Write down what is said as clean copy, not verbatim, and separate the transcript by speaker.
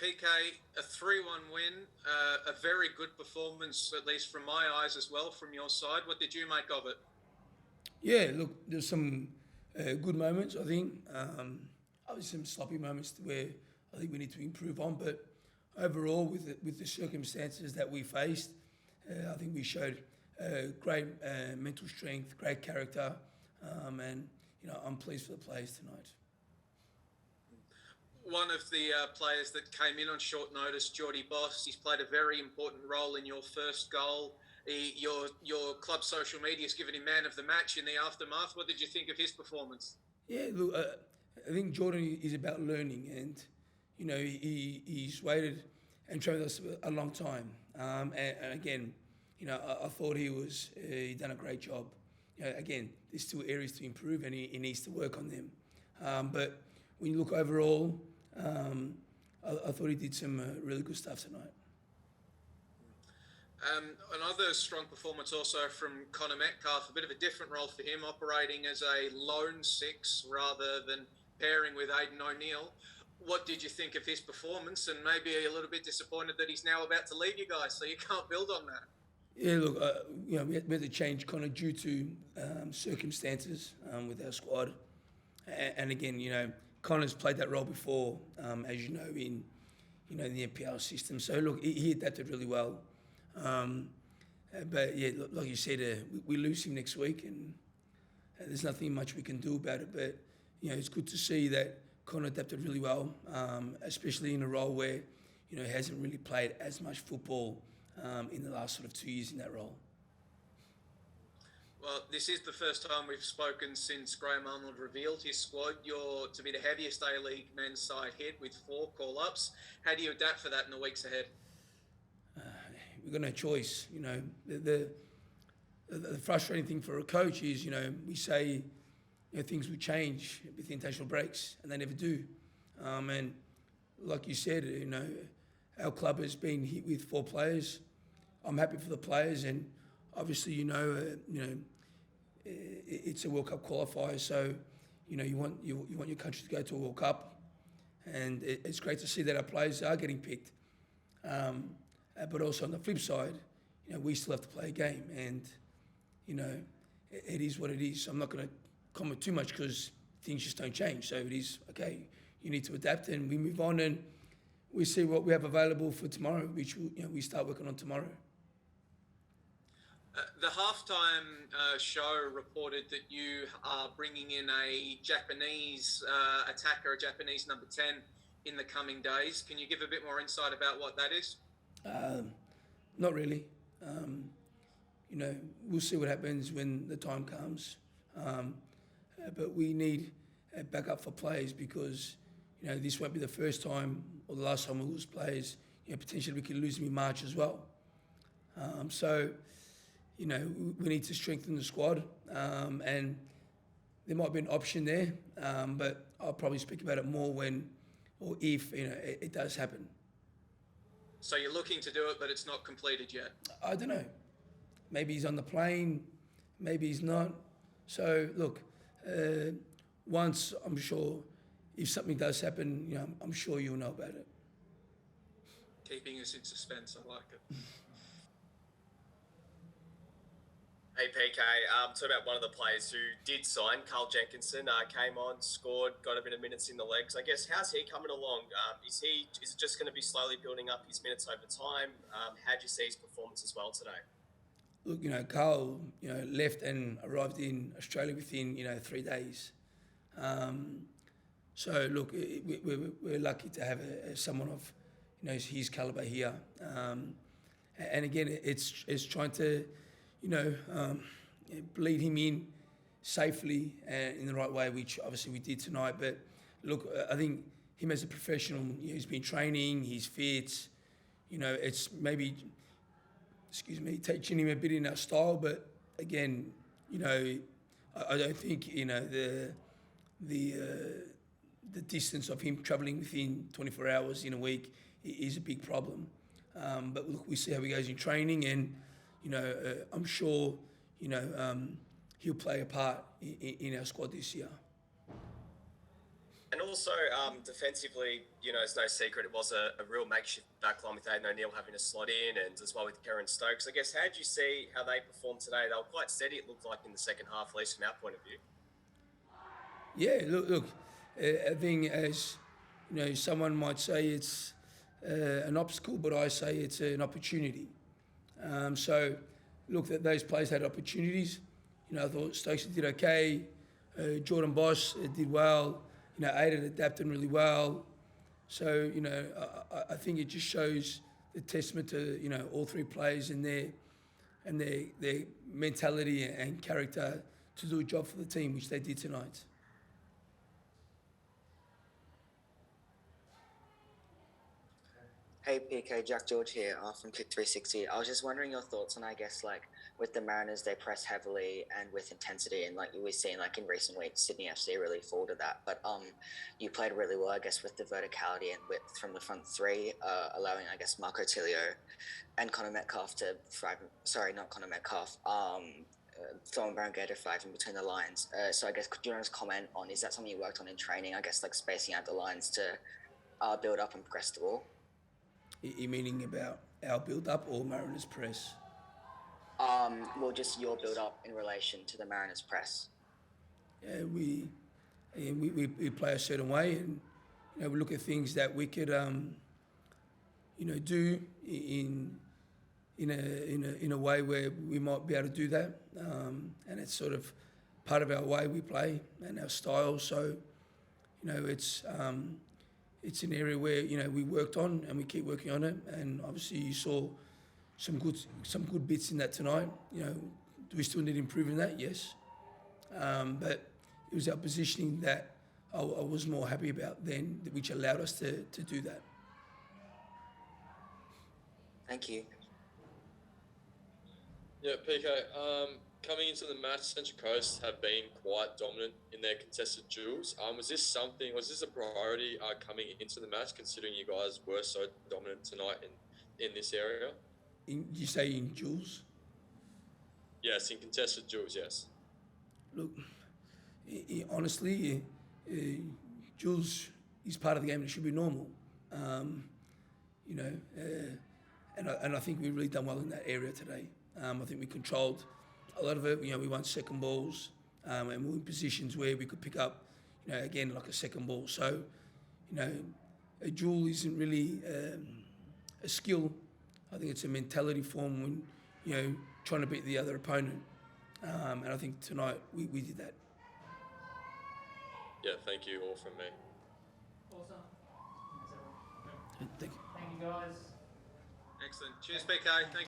Speaker 1: PK, a 3-1 win, a very good performance, at least from my eyes as well, from your side. What did you make of it?
Speaker 2: Yeah, look, there's some good moments, I think. Obviously, some sloppy moments where I think we need to improve on. But overall, with the circumstances that we faced, I think we showed great mental strength, great character, and I'm pleased for the players tonight.
Speaker 1: One of the players that came in on short notice, Geordie Boss, he's played a very important role in your first goal. Your club social media has given him man of the match in the aftermath. What did you think of his performance?
Speaker 2: Yeah, look, I think Jordan is about learning, and he's waited and trained with us a long time. And again, I thought he done a great job. Again, there's still areas to improve, and he needs to work on them. But when you look overall, I thought he did some really good stuff tonight.
Speaker 1: Another strong performance also from Connor Metcalf, a bit of a different role for him, operating as a lone six rather than pairing with Aidan O'Neill. What did you think of his performance? And maybe a little bit disappointed that he's now about to leave you guys, so you can't build on that.
Speaker 2: Yeah, look, we had to change Connor due to circumstances with our squad, and again, Connor's played that role before, as you know, in the NPL system. So look, he adapted really well. But yeah, like you said, we lose him next week, and there's nothing much we can do about it. But it's good to see that Connor adapted really well, especially in a role where he hasn't really played as much football in the last sort of 2 years in that role.
Speaker 1: Well, this is the first time we've spoken since Graham Arnold revealed his squad. You're to be the heaviest A-League men's side hit with 4 call-ups. How do you adapt for that in the weeks ahead?
Speaker 2: We've got no choice. The frustrating thing for a coach is, we say things will change with the international breaks, and they never do. And like you said, our club has been hit with 4 players. I'm happy for the players, and obviously, it's a World Cup qualifier, so you want your country to go to a World Cup, and it's great to see that our players are getting picked. But also on the flip side, we still have to play a game, and it is what it is. So I'm not going to comment too much because things just don't change. So it is okay. You need to adapt, and we move on, and we see what we have available for tomorrow, which we start working on tomorrow.
Speaker 1: The halftime show reported that you are bringing in a Japanese attacker, a Japanese number 10, in the coming days. Can you give a bit more insight about what that is?
Speaker 2: Not really. We'll see what happens when the time comes. But we need a backup for players because, this won't be the first time or the last time we lose players. Potentially we could lose them in March as well. So we need to strengthen the squad, and there might be an option there, but I'll probably speak about it more when or if it does happen.
Speaker 1: So you're looking to do it, but it's not completed yet?
Speaker 2: I don't know. Maybe he's on the plane, maybe he's not. So look, once I'm sure if something does happen, I'm sure you'll know about it.
Speaker 1: Keeping us in suspense, I like it.
Speaker 3: Hey PK, talk about one of the players who did sign, Carl Jenkinson, came on, scored, got a bit of minutes in the legs. I guess, how's he coming along? Is it just going to be slowly building up his minutes over time? How do you see his performance as well today?
Speaker 2: Look, Carl, left and arrived in Australia within, 3 days. So look, we're lucky to have someone of, his calibre here. And again, it's trying to, bleed him in safely and in the right way, which obviously we did tonight. But look, I think him as a professional, he's been training, he's fit. It's maybe, teaching him a bit in our style. But again, I don't think the distance of him travelling within 24 hours in a week is a big problem. But look, we see how he goes in training, and I'm sure he'll play a part in our squad this year.
Speaker 3: And also, defensively, it's no secret it was a real makeshift backline with Aidan O'Neill having to slot in, and as well with Karen Stokes. I guess, how did you see how they performed today? They were quite steady, it looked like, in the second half, at least from our point of view.
Speaker 2: Yeah, look. I think as someone might say it's an obstacle, but I say it's an opportunity. So, look, that those players had opportunities. I thought Stokes did okay. Jordan Bosch did well. Aiden adapted really well. So, I think it just shows the testament to all three players and their mentality and character to do a job for the team, which they did tonight.
Speaker 4: Hey PK, Jack George here from Kick 360. I was just wondering your thoughts on, I guess, like with the Mariners, they press heavily and with intensity, and like we've seen, like in recent weeks, Sydney FC really fall to that. But you played really well, I guess, with the verticality and width from the front three, allowing, I guess, Marco Tilio and Connor Metcalf to thrive. Sorry, not Connor Metcalf. Throwing Barangay to thrive in between the lines. So I guess could you just comment on, is that something you worked on in training? I guess like spacing out the lines to build up and progress the ball.
Speaker 2: You meaning about our build-up or Mariners press?
Speaker 4: Well, just your build-up in relation to the Mariners press.
Speaker 2: Yeah, we play a certain way, and we look at things that we could do in a way where we might be able to do that, and it's sort of part of our way we play and our style. So it's an area where we worked on and we keep working on it, and obviously you saw some good bits in that tonight. Do we still need improving that? Yes, but it was our positioning that I was more happy about then, which allowed us to do that.
Speaker 4: Thank you.
Speaker 5: Yeah, PK. Coming into the match, Central Coast have been quite dominant in their contested duels. Was this a priority coming into the match, considering you guys were so dominant tonight in this area?
Speaker 2: You say in duels?
Speaker 5: Yes, in contested duels, yes.
Speaker 2: Look, honestly, duels is part of the game and it should be normal. And I think we've really done well in that area today. I think we controlled a lot of it. We won second balls, and we were in positions where we could pick up, again, like a second ball. So, a duel isn't really a skill. I think it's a mentality form when, trying to beat the other opponent. And I think tonight we did that.
Speaker 5: Yeah, thank you all from me.
Speaker 6: Awesome.
Speaker 2: Thank you.
Speaker 6: Thank you, guys.
Speaker 1: Excellent. Cheers, PK. Thank